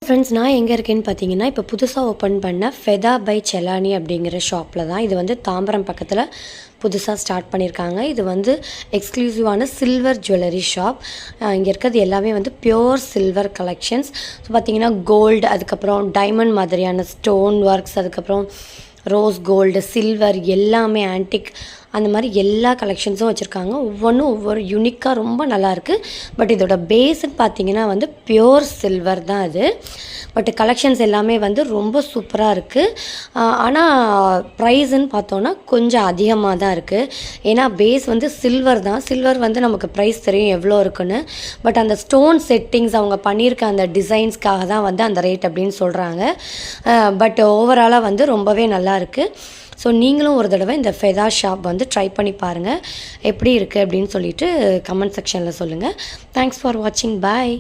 Friends, நான் எங்கே இருக்கேன்னு பார்த்தீங்கன்னா, இப்போ புதுசாக ஓப்பன் பண்ண ஃபெதா பை செலானி அப்படிங்கிற ஷாப்பில் தான். இது வந்து தாம்பரம் பக்கத்தில் புதுசாக ஸ்டார்ட் பண்ணியிருக்காங்க. இது வந்து எக்ஸ்க்ளூசிவான சில்வர் ஜுவல்லரி ஷாப். இங்கே இருக்கிறது எல்லாமே வந்து பியோர் சில்வர் கலெக்ஷன்ஸ். ஸோ பார்த்தீங்கன்னா கோல்டு, அதுக்கப்புறம் டைமண்ட் மாதிரியான ஸ்டோன் ஒர்க்ஸ், அதுக்கப்புறம் ரோஸ் கோல்டு, சில்வர், எல்லாமே ஆன்டிக், அந்த மாதிரி எல்லா கலெக்ஷன்ஸும் வச்சுருக்காங்க. ஒவ்வொன்றும் ஒவ்வொரு யூனிக்காக ரொம்ப நல்லாயிருக்கு. பட் இதோட பேஸ்ன்னு பார்த்தீங்கன்னா வந்து பியோர் சில்வர் தான் அது. பட் கலெக்ஷன்ஸ் எல்லாமே வந்து ரொம்ப சூப்பராக இருக்குது. ஆனால் ப்ரைஸுன்னு பார்த்தோன்னா கொஞ்சம் அதிகமாக தான் இருக்குது. ஏன்னா பேஸ் வந்து சில்வர் தான். சில்வர் வந்து நமக்கு ப்ரைஸ் தெரியும் எவ்வளோ இருக்குன்னு. பட் அந்த ஸ்டோன் செட்டிங்ஸ் அவங்க பண்ணியிருக்க அந்த டிசைன்ஸ்க்காக தான் வந்து அந்த ரேட் அப்படின்னு சொல்கிறாங்க. பட் ஓவராலாக வந்து ரொம்பவே நல்லாயிருக்கு. ஸோ நீங்களும் ஒரு தடவை இந்த ஃபெதா ஷாப் வந்து ட்ரை பண்ணி பாருங்கள். எப்படி இருக்குது அப்படின்னு சொல்லிட்டு கமெண்ட் செக்ஷனில் சொல்லுங்கள். தேங்க்ஸ் ஃபார் வாட்சிங். பாய்.